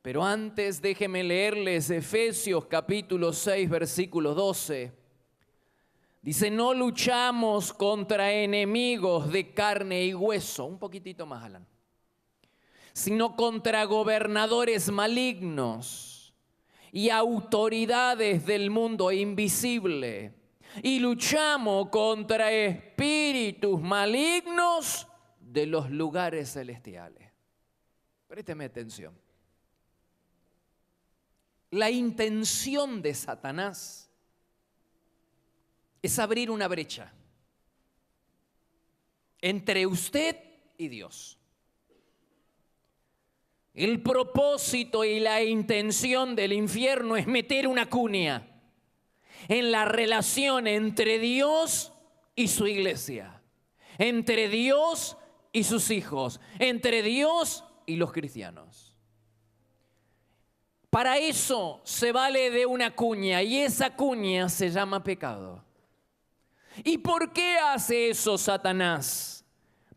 Pero antes déjeme leerles Efesios capítulo 6, versículo 12. Dice, no luchamos contra enemigos de carne y hueso. Un poquitito más, Alan. Sino contra gobernadores malignos y autoridades del mundo invisible. Y luchamos contra espíritus malignos de los lugares celestiales. Présteme atención. La intención de Satanás es abrir una brecha entre usted y Dios. El propósito y la intención del infierno es meter una cuña en la relación entre Dios y su iglesia, entre Dios y sus hijos, entre Dios y los cristianos. Para eso se vale de una cuña y esa cuña se llama pecado. ¿Y por qué hace eso Satanás?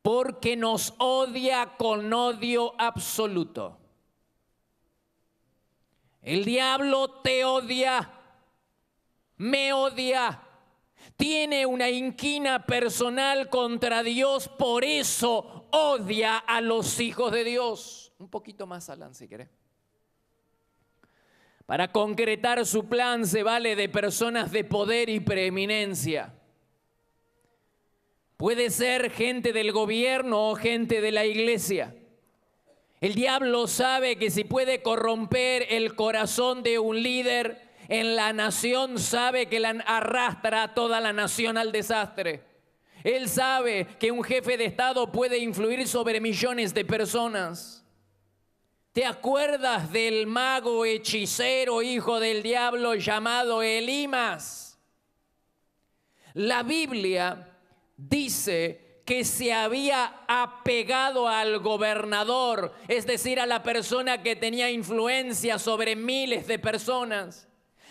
Porque nos odia con odio absoluto. El diablo te odia, me odia, tiene una inquina personal contra Dios, por eso odia a los hijos de Dios. Un poquito más, Alan, si querés. Para concretar su plan se vale de personas de poder y preeminencia. Puede ser gente del gobierno o gente de la iglesia. El diablo sabe que si puede corromper el corazón de un líder en la nación, sabe que la arrastra a toda la nación al desastre. Él sabe que un jefe de Estado puede influir sobre millones de personas. ¿Te acuerdas del mago hechicero, hijo del diablo, llamado Elimas? La Biblia dice que se había apegado al gobernador, es decir, a la persona que tenía influencia sobre miles de personas.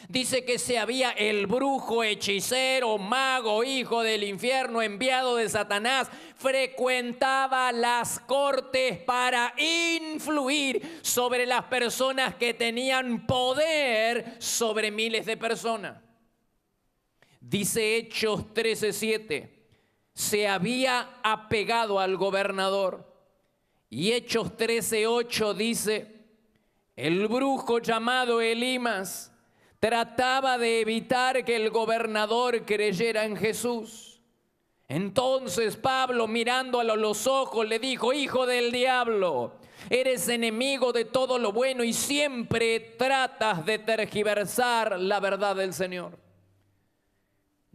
Dice que se había el brujo, hechicero, mago, hijo del infierno, enviado de Satanás, frecuentaba las cortes para influir sobre las personas que tenían poder sobre miles de personas. Dice Hechos 13:7, se había apegado al gobernador. Y Hechos 13:8 dice, el brujo llamado Elimas trataba de evitar que el gobernador creyera en Jesús. Entonces Pablo, mirándolo a los ojos, le dijo, hijo del diablo, eres enemigo de todo lo bueno y siempre tratas de tergiversar la verdad del Señor.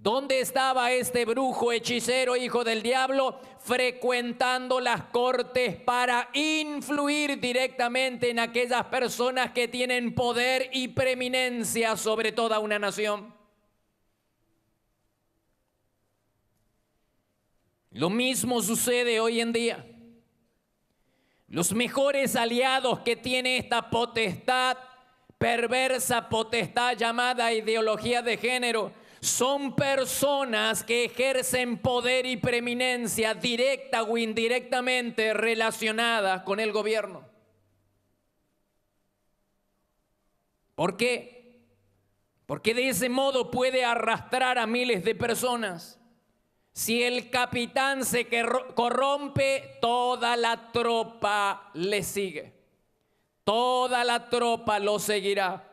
¿Dónde estaba este brujo, hechicero, hijo del diablo? Frecuentando las cortes para influir directamente en aquellas personas que tienen poder y preeminencia sobre toda una nación. Lo mismo sucede hoy en día. Los mejores aliados que tiene esta potestad, perversa potestad llamada ideología de género, son personas que ejercen poder y preeminencia directa o indirectamente relacionadas con el gobierno. ¿Por qué? Porque de ese modo puede arrastrar a miles de personas. Si el capitán se corrompe, toda la tropa le sigue. Toda la tropa lo seguirá.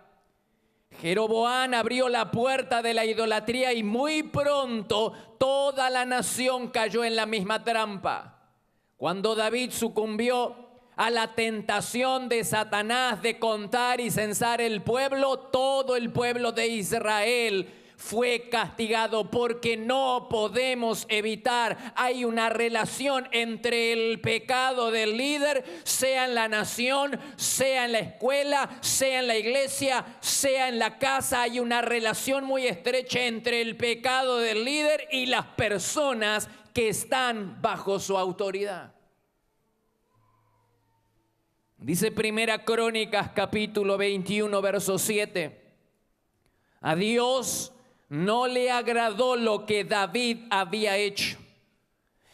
Jeroboam abrió la puerta de la idolatría y muy pronto toda la nación cayó en la misma trampa. Cuando David sucumbió a la tentación de Satanás de contar y censar el pueblo, todo el pueblo de Israel fue castigado, porque no podemos evitar, hay una relación entre el pecado del líder, sea en la nación, sea en la escuela, sea en la iglesia, sea en la casa. Hay una relación muy estrecha entre el pecado del líder y las personas que están bajo su autoridad. Dice Primera Crónicas capítulo 21 verso 7, a Dios no le agradó lo que David había hecho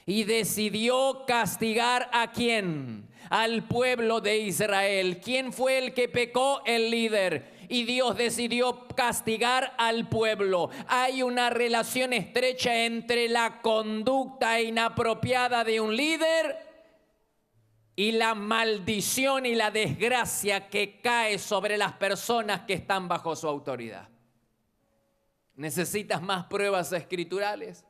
y decidió castigar ¿a quién? al pueblo de Israel. ¿Quién fue el que pecó? El líder. Y Dios decidió castigar al pueblo. Hay una relación estrecha entre la conducta inapropiada de un líder y la maldición y la desgracia que cae sobre las personas que están bajo su autoridad. ¿Necesitas más pruebas escriturales?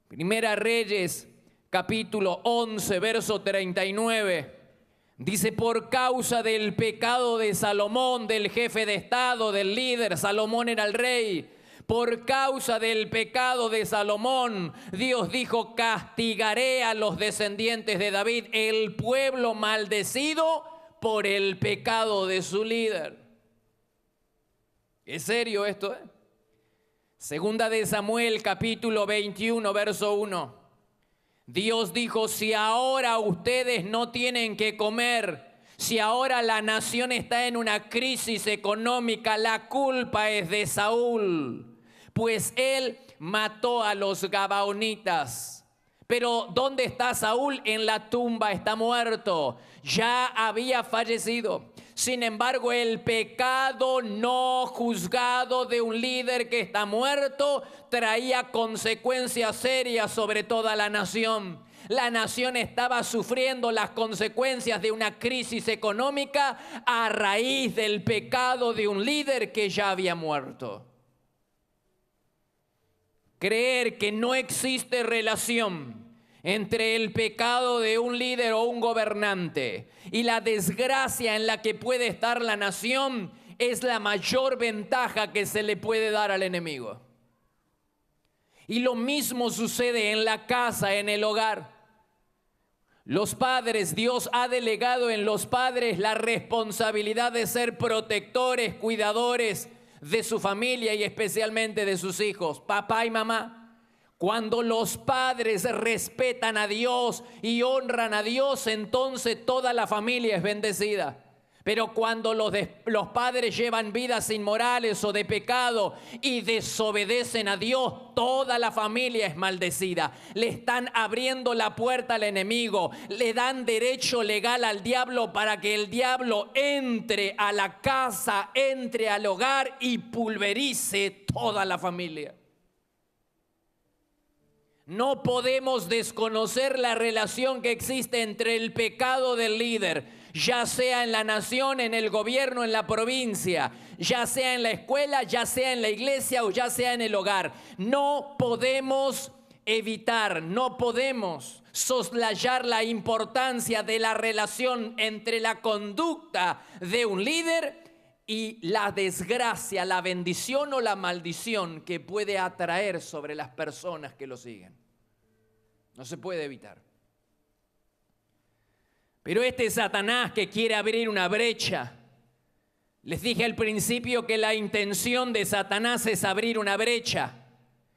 Primera Reyes, capítulo 11, verso 39. Dice, por causa del pecado de Salomón, del jefe de estado, del líder, Salomón era el rey. Por causa del pecado de Salomón, Dios dijo, castigaré a los descendientes de David, el pueblo maldecido por el pecado de su líder. ¿Es serio esto? Segunda de Samuel, capítulo 21, verso 1. Dios dijo, si ahora ustedes no tienen que comer, si ahora la nación está en una crisis económica, la culpa es de Saúl, pues él mató a los gabaonitas. Pero ¿dónde está Saúl? En la tumba, está muerto, ya había fallecido. Sin embargo, el pecado no juzgado de un líder que está muerto traía consecuencias serias sobre toda la nación. La nación estaba sufriendo las consecuencias de una crisis económica a raíz del pecado de un líder que ya había muerto. Creer que no existe relación entre el pecado de un líder o un gobernante y la desgracia en la que puede estar la nación es la mayor ventaja que se le puede dar al enemigo. Y lo mismo sucede en la casa, en el hogar. Los padres, Dios ha delegado en los padres la responsabilidad de ser protectores, cuidadores de su familia y especialmente de sus hijos, papá y mamá. Cuando los padres respetan a Dios y honran a Dios, entonces toda la familia es bendecida. Pero cuando los padres llevan vidas inmorales o de pecado y desobedecen a Dios, toda la familia es maldecida. Le están abriendo la puerta al enemigo, le dan derecho legal al diablo para que el diablo entre a la casa, entre al hogar y pulverice toda la familia. No podemos desconocer la relación que existe entre el pecado del líder, ya sea en la nación, en el gobierno, en la provincia, ya sea en la escuela, ya sea en la iglesia o ya sea en el hogar. No podemos evitar, no podemos soslayar la importancia de la relación entre la conducta de un líder y la desgracia, la bendición o la maldición que puede atraer sobre las personas que lo siguen. No se puede evitar. Pero este Satanás que quiere abrir una brecha, les dije al principio que la intención de Satanás es abrir una brecha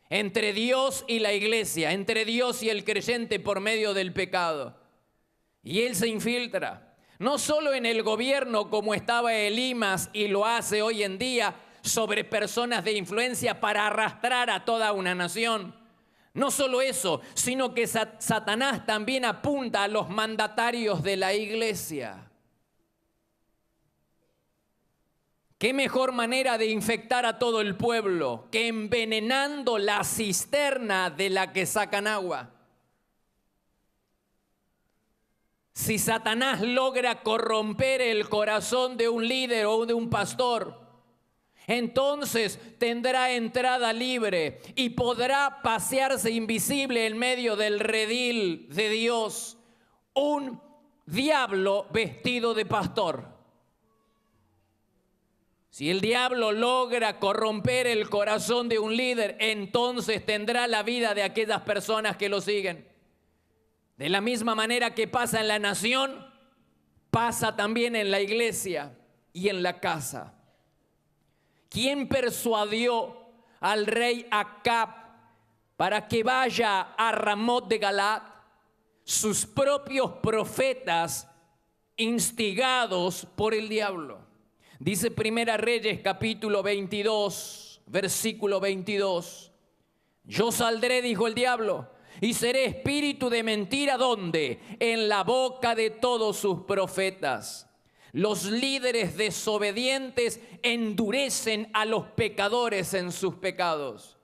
entre Dios y la iglesia, entre Dios y el creyente por medio del pecado. Y él se infiltra. No solo en el gobierno como estaba Elimas y lo hace hoy en día sobre personas de influencia para arrastrar a toda una nación. No solo eso, sino que Satanás también apunta a los mandatarios de la iglesia. ¿Qué mejor manera de infectar a todo el pueblo que envenenando la cisterna de la que sacan agua? Si Satanás logra corromper el corazón de un líder o de un pastor, entonces tendrá entrada libre y podrá pasearse invisible en medio del redil de Dios, un diablo vestido de pastor. Si el diablo logra corromper el corazón de un líder, entonces tendrá la vida de aquellas personas que lo siguen. De la misma manera que pasa en la nación, pasa también en la iglesia y en la casa. ¿Quién persuadió al rey Acab para que vaya a Ramot de Galaad? Sus propios profetas instigados por el diablo. Dice Primera Reyes capítulo 22, versículo 22. Yo saldré, dijo el diablo, y seré espíritu de mentira, ¿dónde? En la boca de todos sus profetas. Los líderes desobedientes endurecen a los pecadores en sus pecados.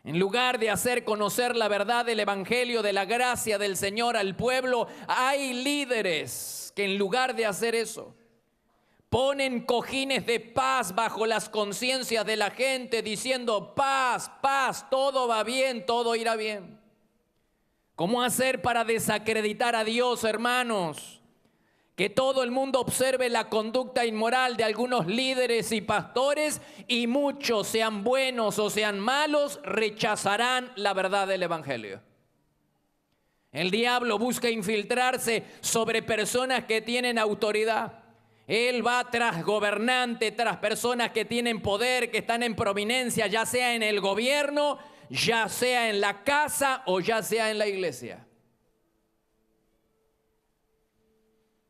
En lugar de hacer conocer la verdad del evangelio, de la gracia del Señor al pueblo, hay líderes que en lugar de hacer eso, ponen cojines de paz bajo las conciencias de la gente, diciendo paz, paz, todo va bien, todo irá bien. ¿Cómo hacer para desacreditar a Dios, hermanos? Que todo el mundo observe la conducta inmoral de algunos líderes y pastores, y muchos, sean buenos o sean malos, rechazarán la verdad del evangelio. El diablo busca infiltrarse sobre personas que tienen autoridad. Él va tras gobernantes, tras personas que tienen poder, que están en prominencia, ya sea en el gobierno, ya sea en la casa o ya sea en la iglesia.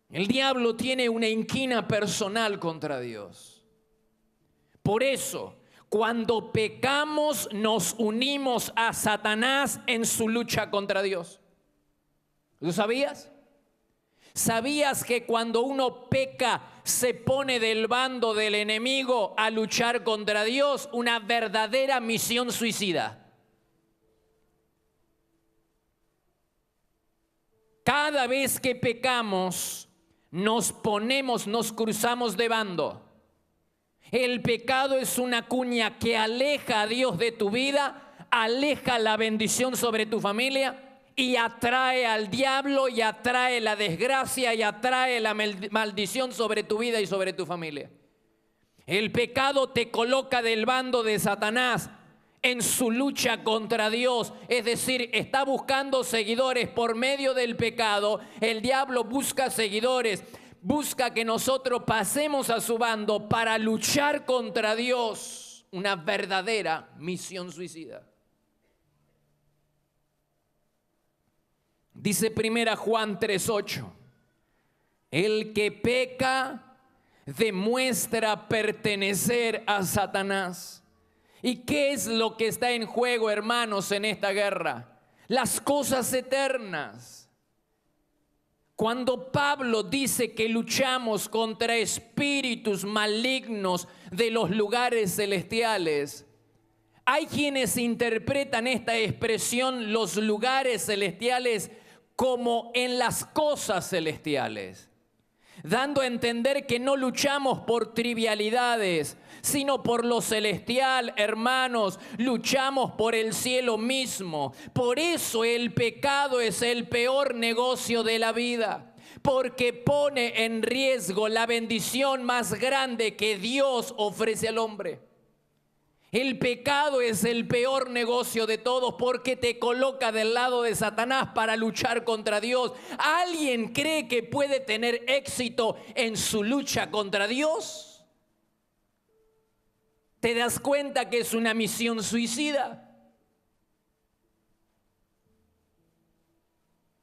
El diablo tiene una inquina personal contra Dios. Por eso, cuando pecamos, nos unimos a Satanás en su lucha contra Dios. ¿Lo sabías? ¿Sabías que cuando uno peca, se pone del bando del enemigo a luchar contra Dios? Una verdadera misión suicida. Cada vez que pecamos, nos cruzamos de bando. El pecado es una cuña que aleja a Dios de tu vida, aleja la bendición sobre tu familia y atrae al diablo y atrae la desgracia y atrae la maldición sobre tu vida y sobre tu familia. El pecado te coloca del bando de Satanás en su lucha contra Dios, es decir, está buscando seguidores por medio del pecado. El diablo busca seguidores, busca que nosotros pasemos a su bando para luchar contra Dios, una verdadera misión suicida. Dice 1 Juan 3:8, el que peca demuestra pertenecer a Satanás. ¿Y qué es lo que está en juego, hermanos, en esta guerra? Las cosas eternas. Cuando Pablo dice que luchamos contra espíritus malignos de los lugares celestiales, hay quienes interpretan esta expresión, los lugares celestiales, como en las cosas celestiales, dando a entender que no luchamos por trivialidades, sino por lo celestial, hermanos, luchamos por el cielo mismo. Por eso el pecado es el peor negocio de la vida, porque pone en riesgo la bendición más grande que Dios ofrece al hombre. El pecado es el peor negocio de todos porque te coloca del lado de Satanás para luchar contra Dios. ¿Alguien cree que puede tener éxito en su lucha contra Dios? ¿Te das cuenta que es una misión suicida?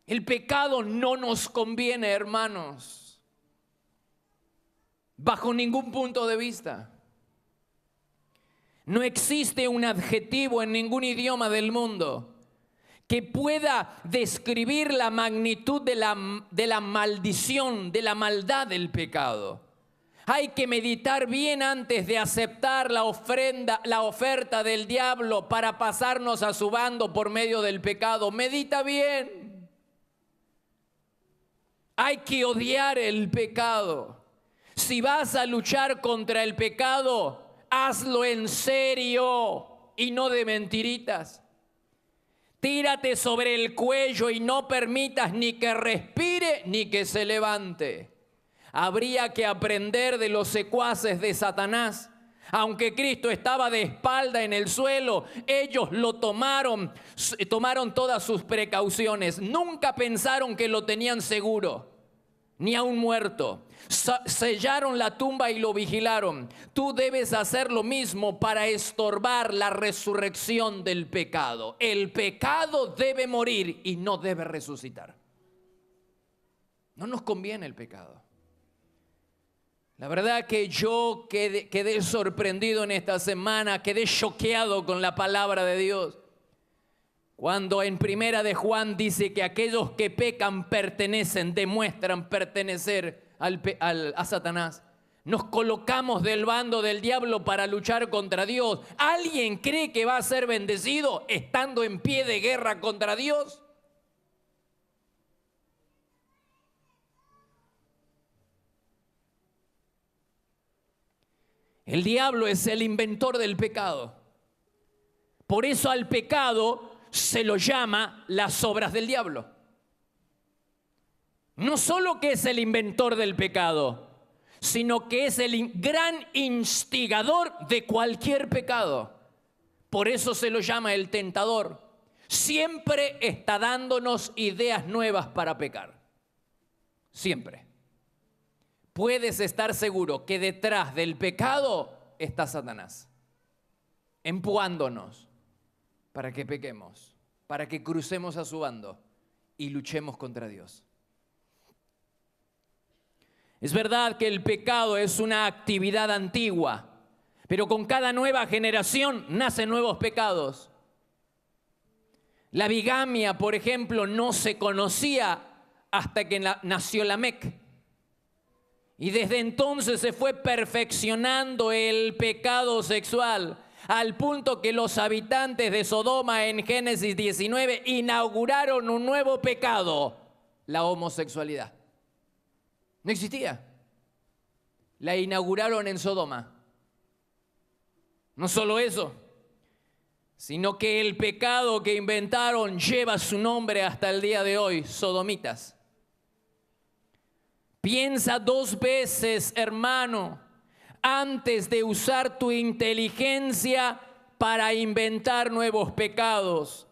El pecado no nos conviene, hermanos, bajo ningún punto de vista. No existe un adjetivo en ningún idioma del mundo que pueda describir la magnitud de la maldición, de la maldad del pecado. Hay que meditar bien antes de aceptar la oferta del diablo para pasarnos a su bando por medio del pecado. Medita bien. Hay que odiar el pecado. Si vas a luchar contra el pecado, hazlo en serio y no de mentiritas. Tírate sobre el cuello y no permitas ni que respire ni que se levante. Habría que aprender de los secuaces de Satanás. Aunque Cristo estaba de espalda en el suelo, ellos lo tomaron todas sus precauciones. Nunca pensaron que lo tenían seguro, ni aún muerto. Sellaron la tumba y lo vigilaron. Tú debes hacer lo mismo para estorbar la resurrección del pecado. El pecado debe morir y no debe resucitar. No nos conviene el pecado. La verdad que yo quedé sorprendido en esta semana, quedé choqueado con la palabra de Dios. Cuando en Primera de Juan dice que aquellos que pecan demuestran pertenecer a Satanás. Nos colocamos del bando del diablo para luchar contra Dios. ¿Alguien cree que va a ser bendecido estando en pie de guerra contra Dios? El diablo es el inventor del pecado. Por eso al pecado se lo llama las obras del diablo. No solo que es el inventor del pecado, sino que es el gran instigador de cualquier pecado. Por eso se lo llama el tentador. Siempre está dándonos ideas nuevas para pecar. Siempre. Puedes estar seguro que detrás del pecado está Satanás, empujándonos para que pequemos, para que crucemos a su bando y luchemos contra Dios. Es verdad que el pecado es una actividad antigua, pero con cada nueva generación nacen nuevos pecados. La bigamia, por ejemplo, no se conocía hasta que nació Lamec. Y desde entonces se fue perfeccionando el pecado sexual, al punto que los habitantes de Sodoma en Génesis 19 inauguraron un nuevo pecado, la homosexualidad. No existía. La inauguraron en Sodoma. No solo eso, sino que el pecado que inventaron lleva su nombre hasta el día de hoy, sodomitas. Piensa 2 veces, hermano, antes de usar tu inteligencia para inventar nuevos pecados.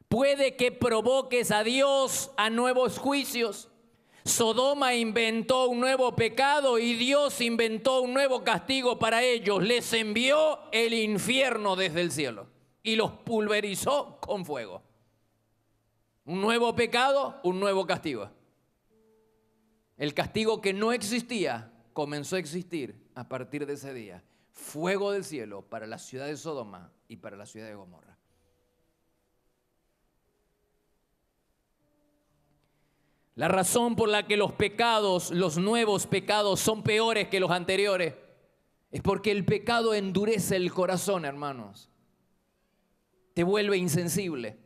Puede que provoques a Dios a nuevos juicios. Sodoma inventó un nuevo pecado y Dios inventó un nuevo castigo para ellos. Les envió el infierno desde el cielo y los pulverizó con fuego. Un nuevo pecado, un nuevo castigo. El castigo que no existía comenzó a existir a partir de ese día. Fuego del cielo para la ciudad de Sodoma y para la ciudad de Gomorra. La razón por la que los pecados, los nuevos pecados, son peores que los anteriores es porque el pecado endurece el corazón, hermanos. Te vuelve insensible.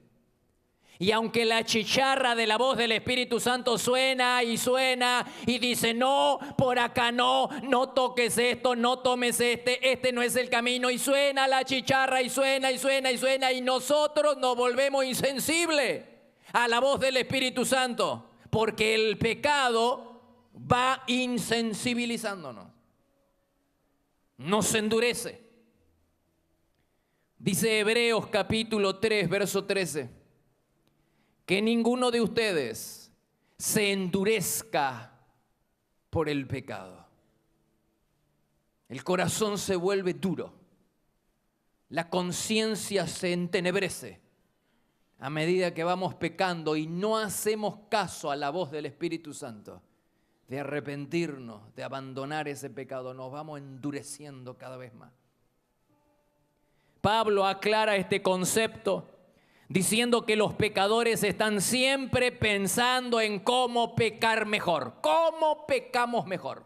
Y aunque la chicharra de la voz del Espíritu Santo suena y dice, no, por acá no toques esto, no tomes este no es el camino, y suena la chicharra y suena, y nosotros nos volvemos insensibles a la voz del Espíritu Santo, porque el pecado va insensibilizándonos, nos endurece. Dice Hebreos capítulo 3, verso 13. Que ninguno de ustedes se endurezca por el pecado. El corazón se vuelve duro. La conciencia se entenebrece a medida que vamos pecando y no hacemos caso a la voz del Espíritu Santo de arrepentirnos, de abandonar ese pecado. Nos vamos endureciendo cada vez más. Pablo aclara este concepto diciendo que los pecadores están siempre pensando en cómo pecar mejor. ¿Cómo pecamos mejor?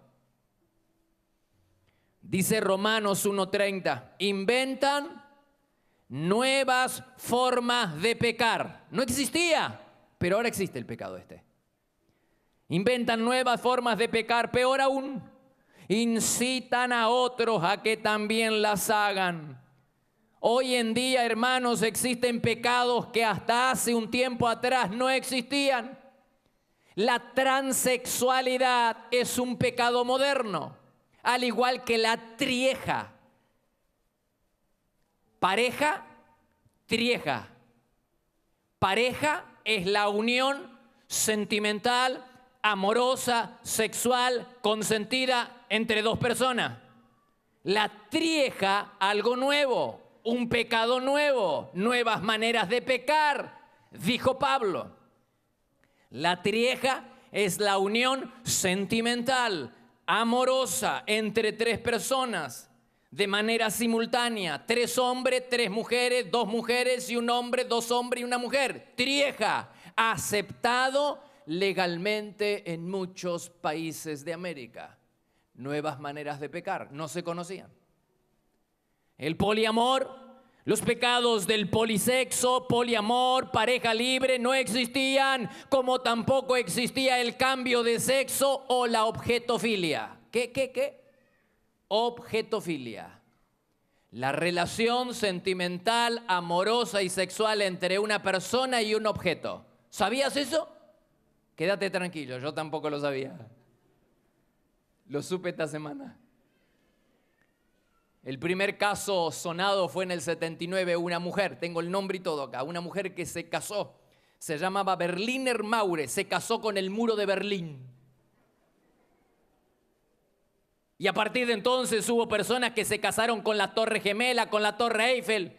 Dice Romanos 1:30, inventan nuevas formas de pecar. No existía, pero ahora existe el pecado este. Inventan nuevas formas de pecar, peor aún, incitan a otros a que también las hagan. Hoy en día, hermanos, existen pecados que hasta hace un tiempo atrás no existían. La transexualidad es un pecado moderno, al igual que la trieja. Pareja, trieja. Pareja es la unión sentimental, amorosa, sexual, consentida entre 2 personas. La trieja, algo nuevo. Un pecado nuevo, nuevas maneras de pecar, dijo Pablo. La trieja es la unión sentimental, amorosa entre 3 personas. de manera simultánea. 3 hombres, 3 mujeres, 2 mujeres y un hombre, 2 hombres y una mujer. Trieja, aceptado legalmente en muchos países de América. Nuevas maneras de pecar, no se conocían. El poliamor, los pecados del polisexo, poliamor, pareja libre no existían, como tampoco existía el cambio de sexo o la objetofilia. ¿Qué? Objetofilia. La relación sentimental, amorosa y sexual entre una persona y un objeto. ¿Sabías eso? Quédate tranquilo, yo tampoco lo sabía. Lo supe esta semana. El primer caso sonado fue en el 79, una mujer, tengo el nombre y todo acá, una mujer que se casó, se llamaba Berliner Maure, se casó con el muro de Berlín. Y a partir de entonces hubo personas que se casaron con la Torre Gemela, con la Torre Eiffel.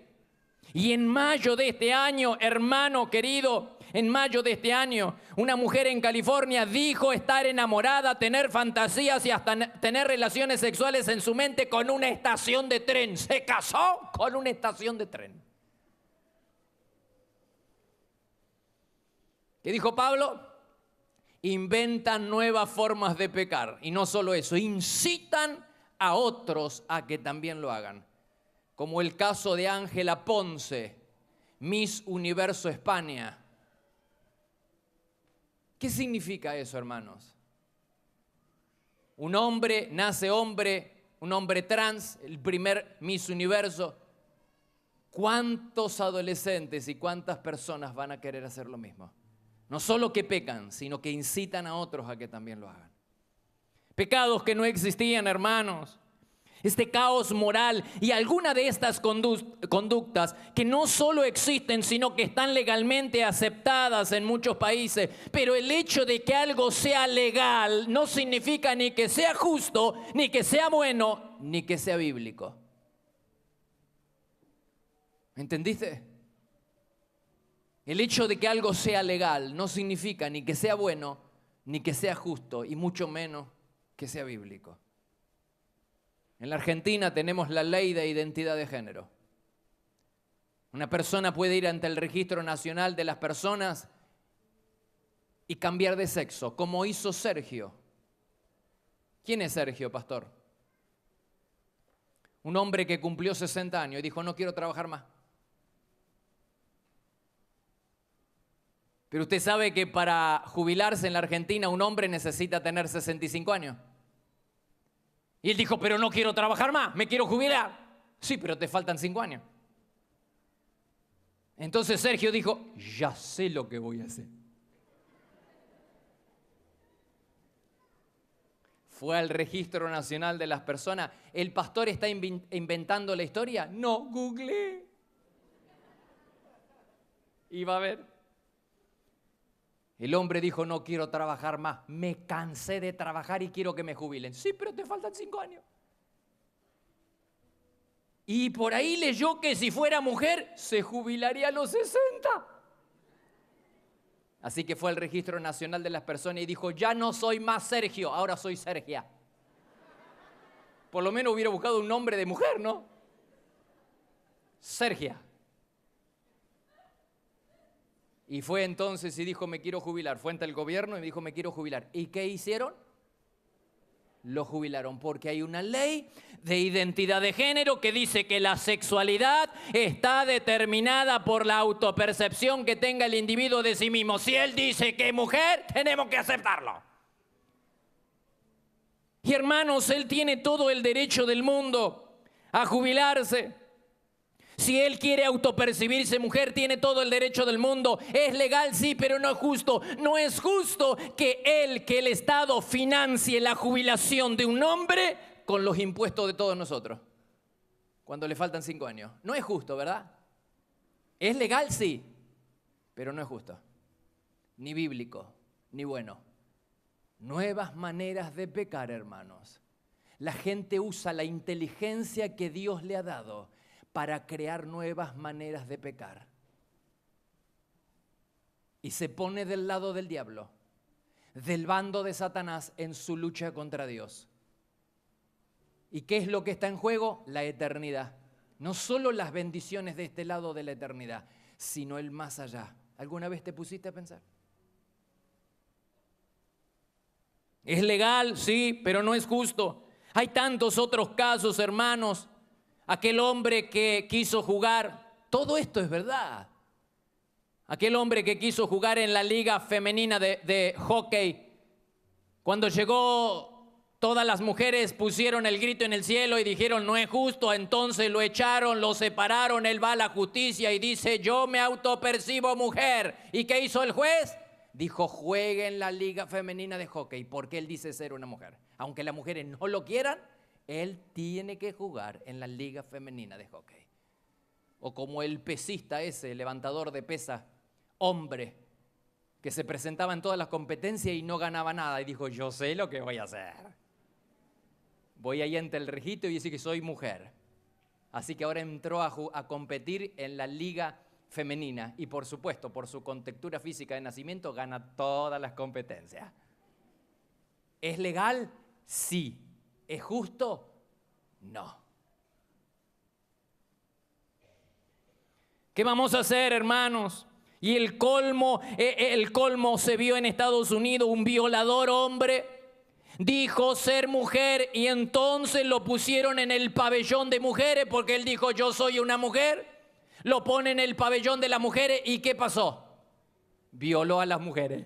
Y en mayo de este año, hermano querido, en mayo de este año, una mujer en California dijo estar enamorada, tener fantasías y hasta tener relaciones sexuales en su mente con una estación de tren. Se casó con una estación de tren. ¿Qué dijo Pablo? Inventan nuevas formas de pecar. Y no solo eso, incitan a otros a que también lo hagan. Como el caso de Ángela Ponce, Miss Universo España. ¿Qué significa eso, hermanos? Un hombre nace hombre, un hombre trans, el primer Miss Universo. ¿Cuántos adolescentes y cuántas personas van a querer hacer lo mismo? No solo que pecan, sino que incitan a otros a que también lo hagan. Pecados que no existían, hermanos. Este caos moral y alguna de estas conductas que no solo existen, sino que están legalmente aceptadas en muchos países. Pero el hecho de que algo sea legal no significa ni que sea justo, ni que sea bueno, ni que sea bíblico. ¿Entendiste? El hecho de que algo sea legal no significa ni que sea bueno, ni que sea justo, y mucho menos que sea bíblico. En la Argentina tenemos la ley de identidad de género. Una persona puede ir ante el Registro Nacional de las Personas y cambiar de sexo, como hizo Sergio. ¿Quién es Sergio, pastor? Un hombre que cumplió 60 años y dijo, no quiero trabajar más. Pero usted sabe que para jubilarse en la Argentina un hombre necesita tener 65 años. Y él dijo, pero no quiero trabajar más, me quiero jubilar. Sí, pero te faltan 5 años. Entonces Sergio dijo, ya sé lo que voy a hacer. Fue al Registro Nacional de las Personas. ¿El pastor está inventando la historia? No, googleé. Y va a ver. El hombre dijo, no quiero trabajar más, me cansé de trabajar y quiero que me jubilen. Sí, pero te faltan 5 años. Y por ahí leyó que si fuera mujer, se jubilaría a los 60. Así que fue al Registro Nacional de las Personas y dijo, ya no soy más Sergio, ahora soy Sergia. Por lo menos hubiera buscado un nombre de mujer, ¿no? Sergia. Y fue entonces y dijo, me quiero jubilar. Fue ante el gobierno y dijo, me quiero jubilar. ¿Y qué hicieron? Lo jubilaron porque hay una ley de identidad de género que dice que la sexualidad está determinada por la autopercepción que tenga el individuo de sí mismo. Si él dice que es mujer, tenemos que aceptarlo. Y hermanos, él tiene todo el derecho del mundo a jubilarse. Si él quiere autopercibirse mujer, tiene todo el derecho del mundo. Es legal, sí, pero no es justo. No es justo que el Estado financie la jubilación de un hombre con los impuestos de todos nosotros, cuando le faltan 5 años. No es justo, ¿verdad? Es legal, sí, pero no es justo. Ni bíblico, ni bueno. Nuevas maneras de pecar, hermanos. La gente usa la inteligencia que Dios le ha dado para crear nuevas maneras de pecar. Y se pone del lado del diablo, del bando de Satanás en su lucha contra Dios. ¿Y qué es lo que está en juego? La eternidad. No solo las bendiciones de este lado de la eternidad, sino el más allá. ¿Alguna vez te pusiste a pensar? ¿Es legal? Sí, pero no es justo. Hay tantos otros casos, hermanos. Aquel hombre que quiso jugar, todo esto es verdad. Aquel hombre que quiso jugar en la liga femenina de hockey, cuando llegó, todas las mujeres pusieron el grito en el cielo y dijeron, no es justo. Entonces lo echaron, lo separaron, él va a la justicia y dice, yo me autopercibo mujer. ¿Y qué hizo el juez? Dijo, juegue en la liga femenina de hockey, porque él dice ser una mujer. Aunque las mujeres no lo quieran, él tiene que jugar en la liga femenina de hockey. O como el pesista ese, levantador de pesa, hombre, que se presentaba en todas las competencias y no ganaba nada. Y dijo, yo sé lo que voy a hacer. Voy ahí ante el registro y dice que soy mujer. Así que ahora entró a competir en la liga femenina. Y por supuesto, por su contextura física de nacimiento, gana todas las competencias. ¿Es legal? Sí. ¿Es justo? No. ¿Qué vamos a hacer, hermanos? Y el colmo se vio en Estados Unidos, un violador hombre dijo ser mujer y entonces lo pusieron en el pabellón de mujeres porque él dijo yo soy una mujer, lo pone en el pabellón de las mujeres y ¿qué pasó? Violó a las mujeres.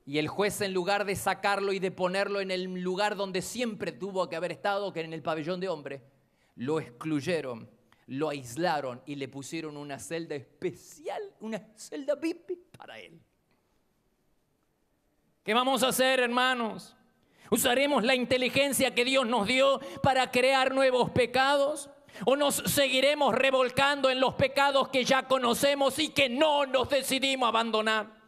Y el juez, en lugar de sacarlo y de ponerlo en el lugar donde siempre tuvo que haber estado, que era en el pabellón de hombres, lo excluyeron, lo aislaron y le pusieron una celda especial, una celda VIP para él. ¿Qué vamos a hacer, hermanos? ¿Usaremos la inteligencia que Dios nos dio para crear nuevos pecados? ¿O nos seguiremos revolcando en los pecados que ya conocemos y que no nos decidimos abandonar?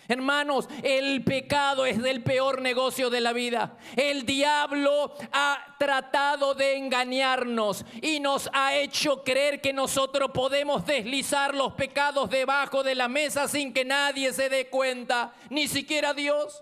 Hermanos, el pecado es el peor negocio de la vida. El diablo ha tratado de engañarnos y nos ha hecho creer que nosotros podemos deslizar los pecados debajo de la mesa sin que nadie se dé cuenta, ni siquiera Dios.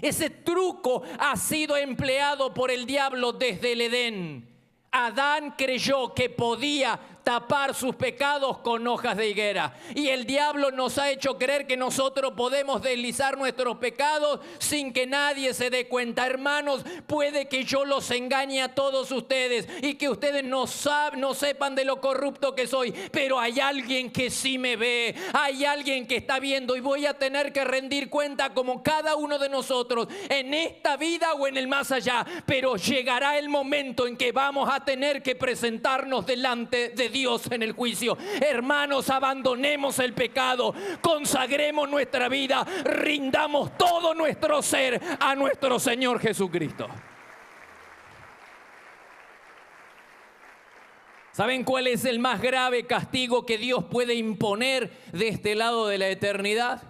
Ese truco ha sido empleado por el diablo desde el Edén. Adán creyó que podía tapar sus pecados con hojas de higuera. Y el diablo nos ha hecho creer que nosotros podemos deslizar nuestros pecados sin que nadie se dé cuenta. Hermanos, puede que yo los engañe a todos ustedes y que ustedes no sepan de lo corrupto que soy, pero hay alguien que sí me ve, hay alguien que está viendo y voy a tener que rendir cuenta como cada uno de nosotros en esta vida o en el más allá. Pero llegará el momento en que vamos a tener que presentarnos delante de Dios en el juicio. Hermanos, abandonemos el pecado, consagremos nuestra vida, rindamos todo nuestro ser a nuestro Señor Jesucristo. ¿Saben cuál es el más grave castigo que Dios puede imponer de este lado de la eternidad?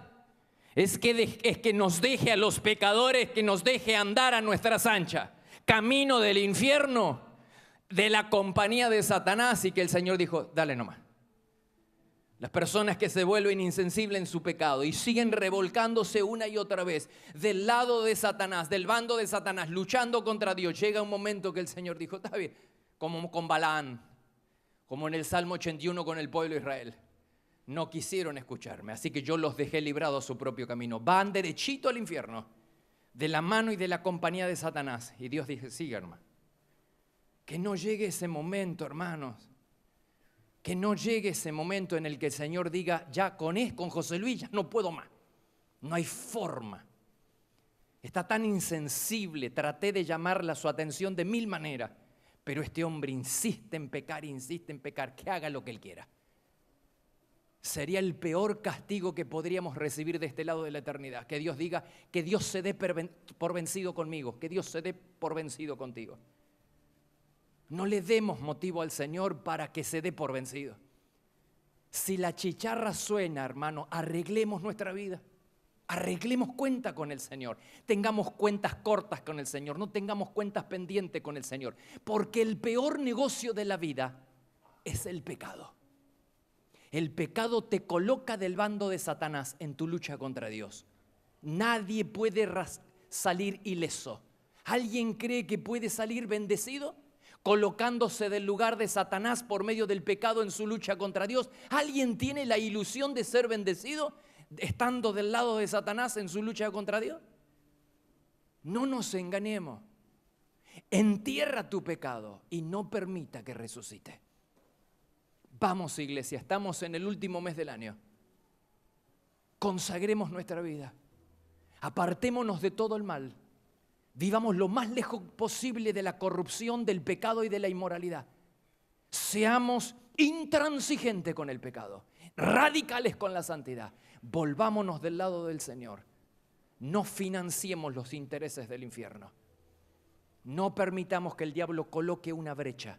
Es que nos deje a los pecadores, que nos deje andar a nuestras anchas, camino del infierno, de la compañía de Satanás, y que el Señor dijo, dale nomás. Las personas que se vuelven insensibles en su pecado y siguen revolcándose una y otra vez del lado de Satanás, del bando de Satanás, luchando contra Dios, llega un momento que el Señor dijo, está bien, como con Balaam, como en el Salmo 81 con el pueblo de Israel. No quisieron escucharme, así que yo los dejé librados a su propio camino. Van derechito al infierno, de la mano y de la compañía de Satanás. Y Dios dice, sigue, hermano. Que no llegue ese momento, hermanos. Que no llegue ese momento en el que el Señor diga, ya con José Luis ya no puedo más. No hay forma. Está tan insensible, traté de llamarle su atención de mil maneras, pero este hombre insiste en pecar, que haga lo que él quiera. Sería el peor castigo que podríamos recibir de este lado de la eternidad. Que Dios diga, que Dios se dé por vencido conmigo, que Dios se dé por vencido contigo. No le demos motivo al Señor para que se dé por vencido. Si la chicharra suena, hermano, arreglemos nuestra vida. Arreglemos cuenta con el Señor. Tengamos cuentas cortas con el Señor. No tengamos cuentas pendientes con el Señor. Porque el peor negocio de la vida es el pecado. El pecado te coloca del bando de Satanás en tu lucha contra Dios. Nadie puede salir ileso. ¿Alguien cree que puede salir bendecido colocándose del lugar de Satanás por medio del pecado en su lucha contra Dios? ¿Alguien tiene la ilusión de ser bendecido estando del lado de Satanás en su lucha contra Dios? No nos engañemos. Entierra tu pecado y no permita que resucite. Vamos, iglesia, estamos en el último mes del año. Consagremos nuestra vida. Apartémonos de todo el mal. Vivamos lo más lejos posible de la corrupción, del pecado y de la inmoralidad. Seamos intransigentes con el pecado, radicales con la santidad. Volvámonos del lado del Señor. No financiemos los intereses del infierno. No permitamos que el diablo coloque una brecha,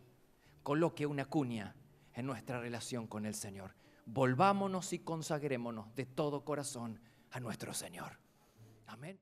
coloque una cuña en nuestra relación con el Señor. Volvámonos y consagrémonos de todo corazón a nuestro Señor. Amén.